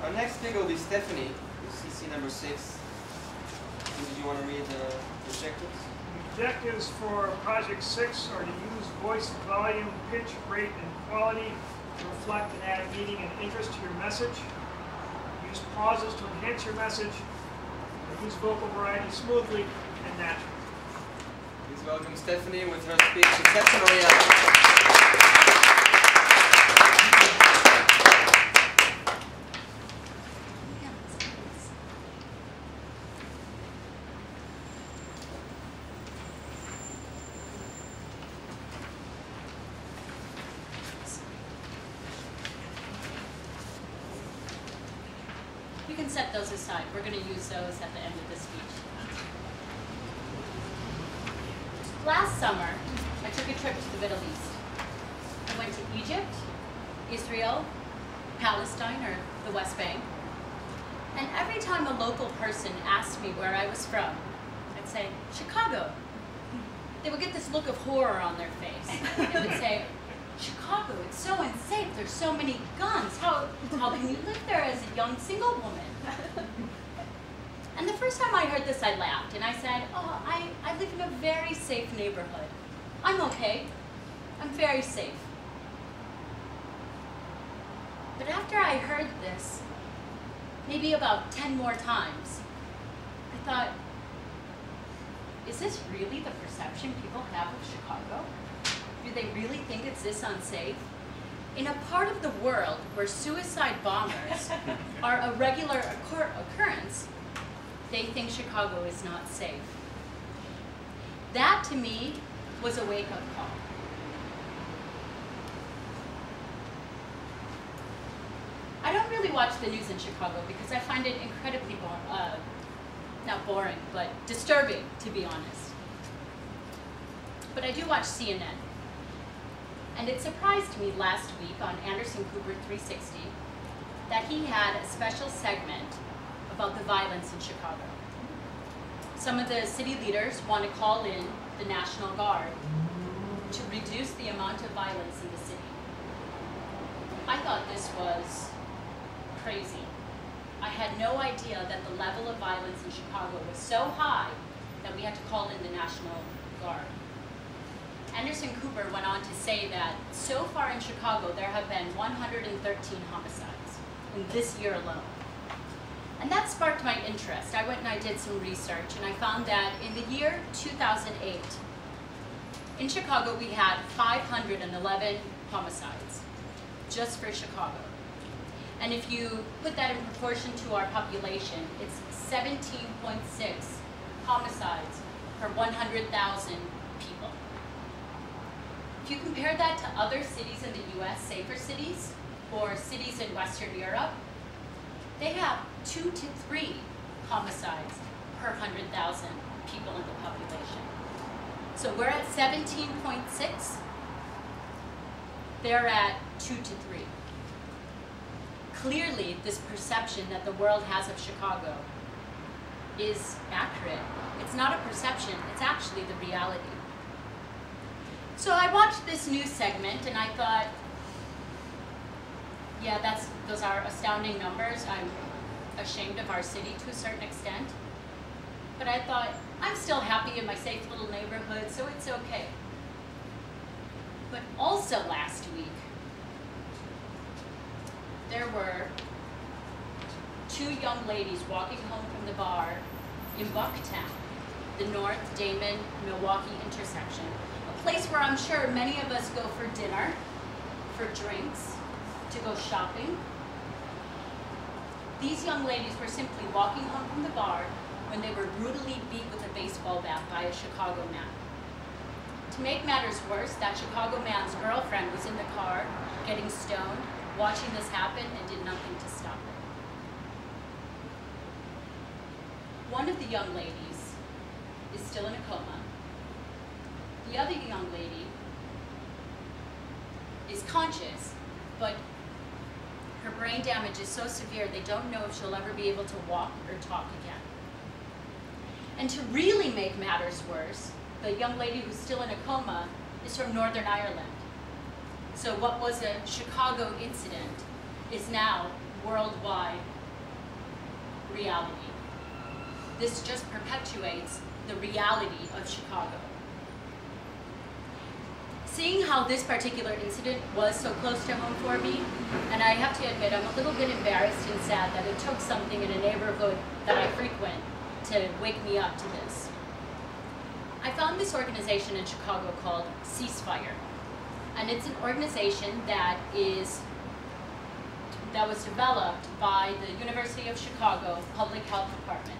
Our next speaker will be Stephanie, CC number 6. Did you want to read the objectives? The objectives for Project 6 are to use voice volume, pitch, rate, and quality to reflect and add meaning and interest to your message. Use pauses to enhance your message. Use vocal variety smoothly and naturally. Please welcome Stephanie with her speech, Exceptional. You can set those aside. We're going to use those at the end of the speech. Last summer, I took a trip to the Middle East. I went to Egypt, Israel, Palestine, or the West Bank. And every time a local person asked me where I was from, I'd say, Chicago. They would get this look of horror on their face. They would say, Chicago, it's so unsafe, there's so many guns. How can you live there as a young single woman? And the first time I heard this, I laughed, and I said, oh, I live in a very safe neighborhood. I'm okay. I'm very safe. But after I heard this, maybe about 10 more times, I thought, is this really the perception people have of Chicago? Do they really think it's this unsafe? In a part of the world where suicide bombers are a regular occurrence, they think Chicago is not safe. That, to me, was a wake-up call. I don't really watch the news in Chicago because I find it incredibly not boring, but disturbing, to be honest. But I do watch CNN. And it surprised me last week on Anderson Cooper 360 that he had a special segment about the violence in Chicago. Some of the city leaders want to call in the National Guard to reduce the amount of violence in the city. I thought this was crazy. I had no idea that the level of violence in Chicago was so high that we had to call in the National Guard. Anderson Cooper went on to say that so far in Chicago there have been 113 homicides in this year alone. And that sparked my interest. I went and I did some research, and I found that in the year 2008, in Chicago we had 511 homicides, just for Chicago. And if you put that in proportion to our population, it's 17.6 homicides per 100,000 people. If you compare that to other cities in the US, safer cities, or cities in Western Europe, they have 2 to 3 homicides per 100,000 people in the population. So we're at 17.6, they're at 2 to 3. Clearly, this perception that the world has of Chicago is accurate. It's not a perception, it's actually the reality. So I watched this news segment and I thought, yeah, those are astounding numbers. I'm ashamed of our city to a certain extent. But I thought, I'm still happy in my safe little neighborhood, so it's okay. But also last week, there were 2 young ladies walking home from the bar in Bucktown, the North Damon-Milwaukee intersection, a place where I'm sure many of us go for dinner, for drinks, to go shopping. These young ladies were simply walking home from the bar when they were brutally beat with a baseball bat by a Chicago man. To make matters worse, that Chicago man's girlfriend was in the car, getting stoned, watching this happen, and did nothing to stop it. One of the young ladies is still in a coma. The other young lady is conscious, but her brain damage is so severe they don't know if she'll ever be able to walk or talk again. And to really make matters worse, the young lady who's still in a coma is from Northern Ireland. So what was a Chicago incident is now worldwide reality. This just perpetuates the reality of Chicago. Seeing how this particular incident was so close to home for me, and I have to admit I'm a little bit embarrassed and sad that it took something in a neighborhood that I frequent to wake me up to this. I found this organization in Chicago called Ceasefire, and it's an organization that was developed by the University of Chicago Public Health Department.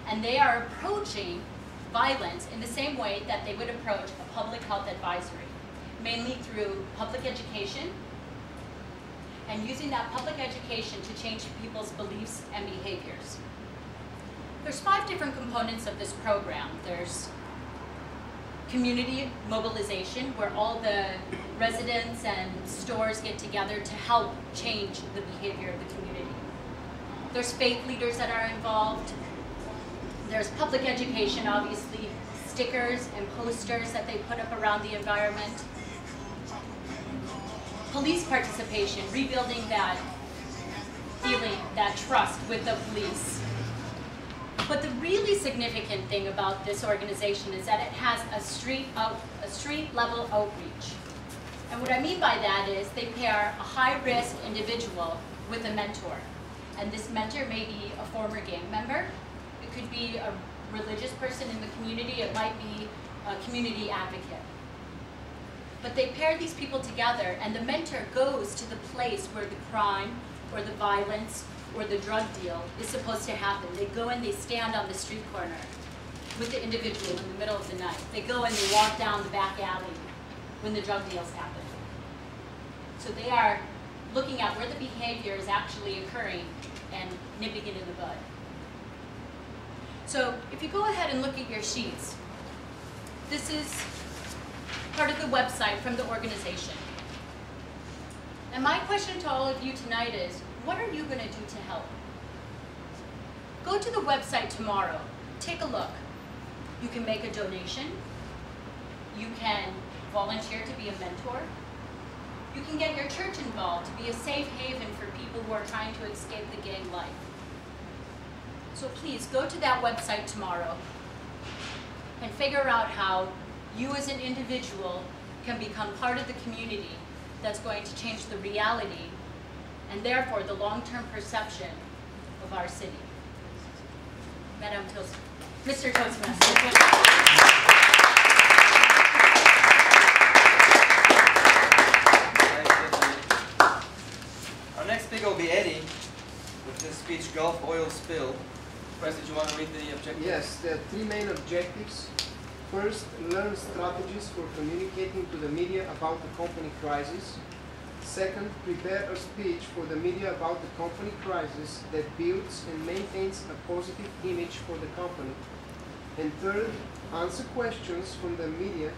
And they are approaching violence in the same way that they would approach a public health advisory, mainly through public education and using that public education to change people's beliefs and behaviors. There's 5 different components of this program. There's community mobilization, where all the residents and stores get together to help change the behavior of the community. There's faith leaders that are involved. There's public education, obviously, stickers and posters that they put up around the environment. Police participation, rebuilding that feeling, that trust with the police. But the really significant thing about this organization is that it has a street level outreach. And what I mean by that is they pair a high-risk individual with a mentor. And this mentor may be a former gang member. It could be a religious person in the community. It might be a community advocate. But they pair these people together, and the mentor goes to the place where the crime or the violence or the drug deal is supposed to happen. They go and they stand on the street corner with the individual in the middle of the night. They go and they walk down the back alley when the drug deals happen. So they are looking at where the behavior is actually occurring and nipping it in the bud. So if you go ahead and look at your sheets, this is part of the website from the organization. And my question to all of you tonight is, what are you going to do to help? Go to the website tomorrow. Take a look. You can make a donation. You can volunteer to be a mentor. You can get your church involved to be a safe haven for people who are trying to escape the gang life. So please go to that website tomorrow and figure out how you as an individual can become part of the community that's going to change the reality and therefore the long-term perception of our city. Mr. Toastmaster. Our next speaker will be Eddie with his speech, Gulf Oil Spill. President, do you want to read the objectives? Yes, there are 3 main objectives. First, learn strategies for communicating to the media about the company crisis. Second, prepare a speech for the media about the company crisis that builds and maintains a positive image for the company. And third, answer questions from the media